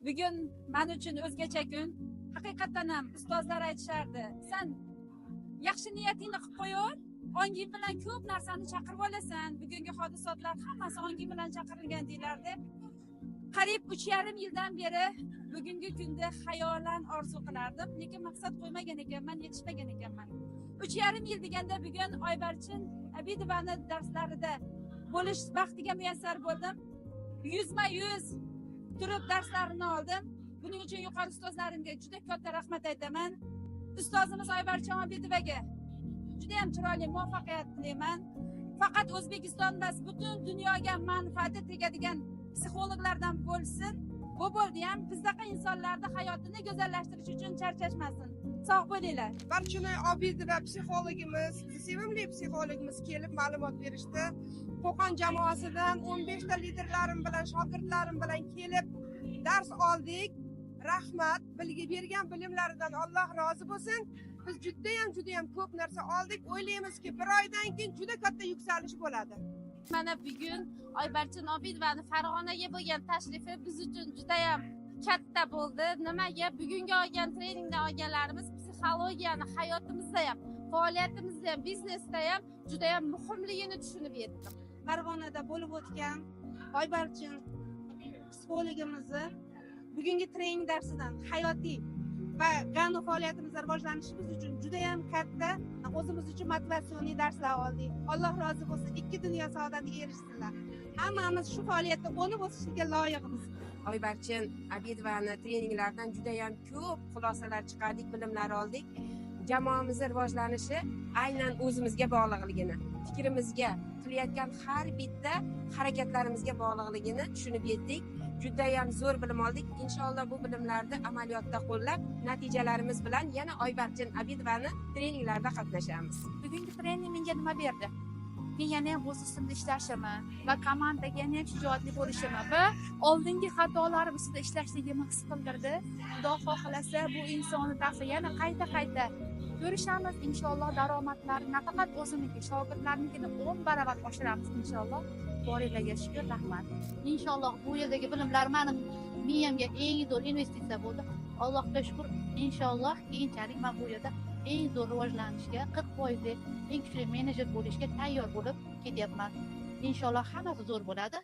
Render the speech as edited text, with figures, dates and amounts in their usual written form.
Bugun men uchun o'zgacha kun. Haqiqatan ham ustozlar aytishardi, sen yaxshi niyatingni qilib qo'yaver, onging bilan ko'p narsani chaqirib olasan. Bugungi hodisotlar hammasi onging bilan chaqirilgan deylardi. Qariyb 3,5 yildan beri bugungi kunda xayolan orzu qilardim, lekin maqsad qo'ymagan ekanman, yetishmagan ekanman. 3,5 yil deganda bugun Oybarchin Abidovani darslarida bo'lish baxtiga muyassar bo'ldim. Yuzma-yuz turib darslarini oldim. Buning uchun yuqori ustozlarimga juda katta rahmat aytaman. Ustozimiz Oybarchin Abidovaga juda ham chiroyli muvaffaqiyat tilayman. Faqat O'zbekiston emas, butun dunyoga manfaati tegadigan psixologlardan bo'lsin. Bu bo'ldi ham bizdaqa insonlarning hayotini go'zallashtirish uchun charchashmasin. Sog' bo'linglar. Barchinoy Obidova psixologimiz, sevimli psixologimiz kelib ma'lumot berishdi. Qo'qon jamoasidan 15 ta liderlarim bilan, shogirdlarim bilan kelib dars oldik. Rahmat, bilgi bergan bilimlaridan Alloh rozi bo'lsin. Biz juda ham ko'p narsa oldik. O'ylaymizki, bir oydan keyin juda katta yuksalish bo'ladi. Mana bugun Oybarchin Obidovani Farg'onaga bo'lgan tashrifi biz uchun juda ham katta bo'ldi. Nimaga? Bugungi olgan treningda olganlarimiz psixologiyani hayotimizda ham, faoliyatimizda ham, biznesda ham juda ham muhimligini tushunib yetdim. Farg'onada bo'lib o'tgan Oybarchin psixologimizni bugungi trening darsidan hayotiy va g'anu faoliyatimizni rivojlanishimiz uchun juda ham katta, o'zimiz uchun motivatsion darslar oldik. Alloh rozi bo'lsin, ikki dunyo saodatiga erishsinlar. Hammamiz shu faoliyatda o'nib o'sishga loyiqmiz. Oybarchin Abidovani treninglaridan juda ham ko'p xulosalar chiqardik, bilimlar oldik. Jamoamizning rivojlanishi aynan o'zimizga bog'liqligini, fikrimizga, qilayotgan har bitta harakatlarimizga bog'liqligini tushunib yetdik. Juda ham zo'r bilim oldik. Inshaalloh bu bilimlarni amaliyotda qo'llab, natijalarimiz bilan yana Oybarchin Abidovani treninglarda qatnashamiz. Bugungi trening menga nima berdi? Men yana ham o'z ustimda ishlashimni va komandaga yana ham shijoatli bo'lishimni va oldingi xatolarim ustida ishlashligimni his qildirdi. Xudo xohlasa bu insonni darsi yana qayta ko'rishamiz. Inshaalloh daromadlarni nafaqat o'zimniki, shogirdlarnikini 10 baravar oshiramiz inshaalloh. Boringlarga shukr, rahmat. Inshaalloh bu yerdagi bilimlar mening miyamga eng zo'r investitsiya bo'ldi. Allohga shukr. Inshaalloh keyinchalik men bu yerda eng zo'r rivojlanishga 40% eng kuchli menejer bo'lishga tayyor bo'lib ketyapman. Inshaalloh hammasi zo'r bo'ladi.